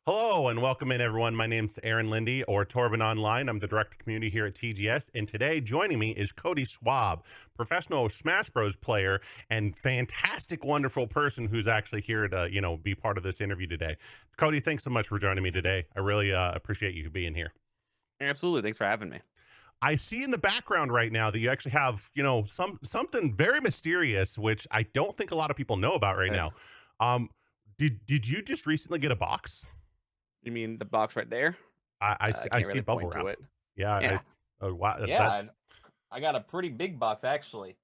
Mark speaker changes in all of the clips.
Speaker 1: Hello and welcome in, everyone. My name's Aaron Lindy, or Torbin Online. I'm the director of community here at TGS, and today joining me is Cody Schwab, professional Smash Bros. Player and fantastic, wonderful person who's actually here to, be part of this interview today. Cody, thanks so much for joining me today. I really appreciate you being here.
Speaker 2: Absolutely. Thanks for having me.
Speaker 1: I see in the background right now that you actually have, something very mysterious, which I don't think a lot of people know about right
Speaker 2: Yeah.
Speaker 1: now. Um, did you just recently get a box?
Speaker 2: You mean the box right there? I
Speaker 1: I
Speaker 2: can't
Speaker 1: see
Speaker 2: really
Speaker 1: bubble
Speaker 2: point to
Speaker 1: wrap.
Speaker 2: it.
Speaker 1: Yeah,
Speaker 2: Yeah.
Speaker 1: oh, wow,
Speaker 2: Yeah.
Speaker 1: that
Speaker 2: I got a pretty big box, actually.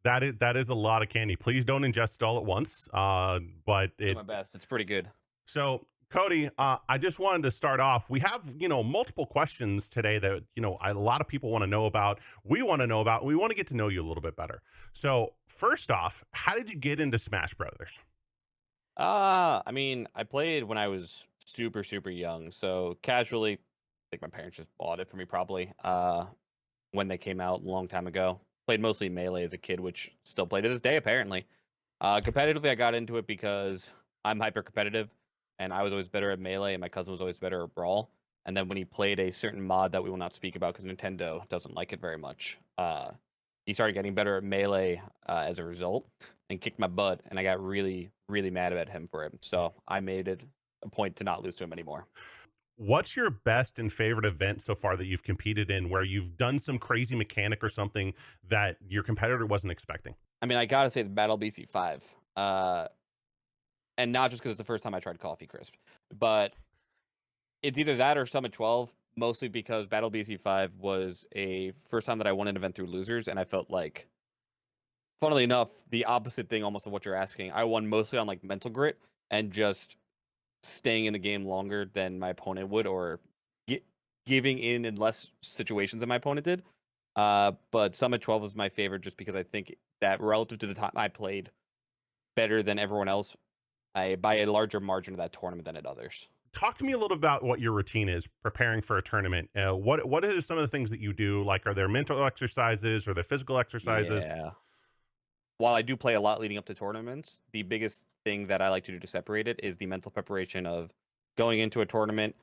Speaker 1: that is a lot of candy. Please don't ingest it all at once. But
Speaker 2: Do
Speaker 1: it
Speaker 2: my best. It's pretty good.
Speaker 1: so Cody, I just wanted to start off. We have, multiple questions today that, a lot of people want to know about. We want to know about. We want to get to know you a little bit better. So, first off, how did you get into Smash Brothers?
Speaker 2: I played when I was super, super young. So casually, I think my parents just bought it for me probably. When they came out a long time ago. Played mostly Melee as a kid, which still play to this day, apparently. Competitively, I got into it because I'm hyper competitive, and I was always better at Melee, and my cousin was always better at Brawl. And then when he played a certain mod that we will not speak about because Nintendo doesn't like it very much, he started getting better at Melee as a result and kicked my butt, and I got really, really mad at him for it. So I made it a point to not lose to him anymore.
Speaker 1: What's your best and favorite event so far that you've competed in where you've done some crazy mechanic or something that your competitor wasn't expecting?
Speaker 2: I gotta say it's Battle BC5. And not just because it's the first time I tried Coffee Crisp, but it's either that or Summit 12, mostly because Battle BC5 was a first time that I won an event through losers, and I felt like, funnily enough, the opposite thing almost of what you're asking. I won mostly on like mental grit and just staying in the game longer than my opponent would, or gi- giving in less situations than my opponent did. But Summit 12 was my favorite just because I think that relative to the time I played better than everyone else, I by a larger margin of that tournament than at others.
Speaker 1: Talk to me a little about what your routine is preparing for a tournament. What are some of the things that you do? Like, are there mental exercises or there physical exercises?
Speaker 2: Yeah. While I do play a lot leading up to tournaments, the biggest thing that I like to do to separate it is the mental preparation of going into a tournament,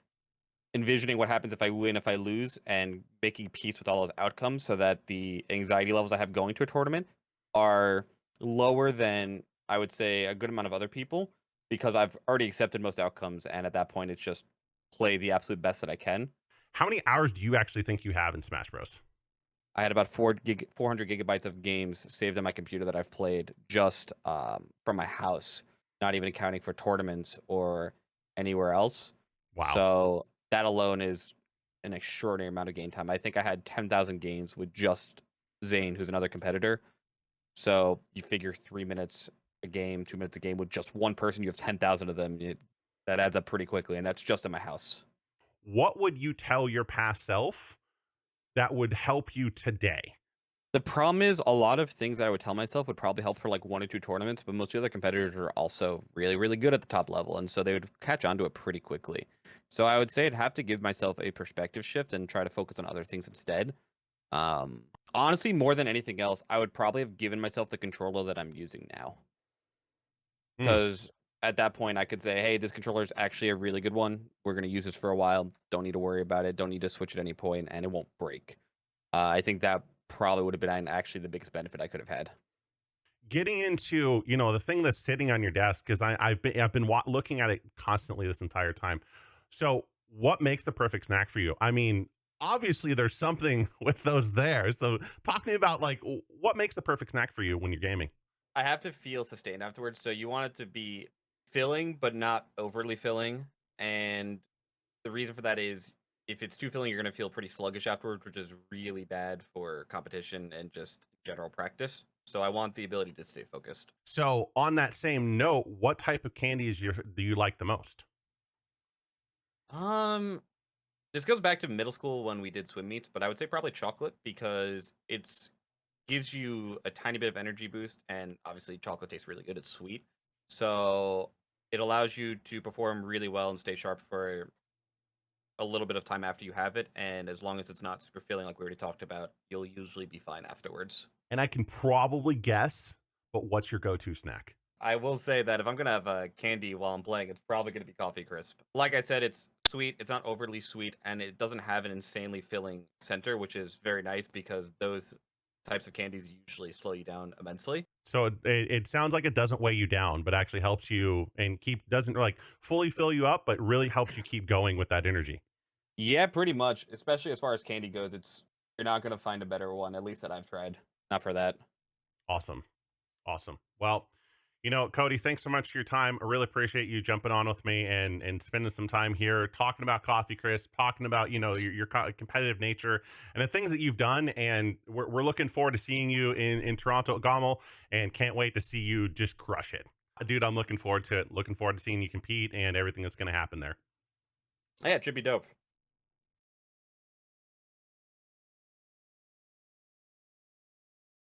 Speaker 2: envisioning what happens if I win, if I lose, and making peace with all those outcomes so that the anxiety levels I have going to a tournament are lower than I would say a good amount of other people because I've already accepted most outcomes. And at that point, it's just play the absolute best that I can.
Speaker 1: How many hours do you actually think you have in Smash Bros?
Speaker 2: I had about 400 gigabytes of games saved on my computer that I've played just from my house, not even accounting for tournaments or anywhere else.
Speaker 1: Wow.
Speaker 2: So that alone is an extraordinary amount of game time. I think I had 10,000 games with just Zane, who's another competitor. So you figure 3 minutes a game, 2 minutes a game with just one person. You have 10,000 of them. That adds up pretty quickly, and that's just in my house.
Speaker 1: What would you tell your past self that would help you today?
Speaker 2: The problem is a lot of things that I would tell myself would probably help for like one or two tournaments, but most of the other competitors are also really, really good at the top level, and so they would catch on to it pretty quickly. So I would say I'd have to give myself a perspective shift and try to focus on other things instead. Honestly, more than anything else, I would probably have given myself the controller that I'm using now.
Speaker 1: Hmm.
Speaker 2: Because at that point, I could say, hey, this controller is actually a really good one. We're going to use this for a while. Don't need to worry about it. Don't need to switch at any point, and it won't break. I think that probably would have been actually the biggest benefit I could have had.
Speaker 1: Getting into, the thing that's sitting on your desk, because I've been looking at it constantly this entire time. So, what makes the perfect snack for you? I mean, obviously there's something with those there. So, talk to me about like what makes the perfect snack for you when you're gaming.
Speaker 2: I have to feel sustained afterwards, so you want it to be filling, but not overly filling. And the reason for that is if it's too filling, you're going to feel pretty sluggish afterwards, which is really bad for competition and just general practice. So I want the ability to stay focused.
Speaker 1: So, on that same note, what type of candies do you like the most?
Speaker 2: Um, this goes back to middle school when we did swim meets, but I would say probably chocolate because it's gives you a tiny bit of energy boost, and obviously chocolate tastes really good. It's sweet, so it allows you to perform really well and stay sharp for a little bit of time after you have it. And as long as it's not super filling, like we already talked about, you'll usually be fine afterwards.
Speaker 1: And I can probably guess, but what's your go-to snack?
Speaker 2: I will say that if I'm gonna have a candy while I'm playing, it's probably gonna be coffee crisp. Like I said, it's sweet. It's not overly sweet, and it doesn't have an insanely filling center, which is very nice because those types of candies usually slow you down immensely.
Speaker 1: So it sounds like it doesn't weigh you down, but actually helps you and doesn't like fully fill you up, but really helps you keep going with that energy.
Speaker 2: Yeah, pretty much. Especially as far as candy goes, it's you're not gonna find a better one, at least that I've tried. Not for that.
Speaker 1: Awesome. Awesome. Well, Cody, thanks so much for your time. I really appreciate you jumping on with me and spending some time here talking about Coffee Crisp, talking about your competitive nature and the things that you've done. And we're looking forward to seeing you in Toronto at Gommel, and can't wait to see you just crush it, dude. I'm looking forward to it. Looking forward to seeing you compete and everything that's going to happen there.
Speaker 2: Yeah, it should be dope.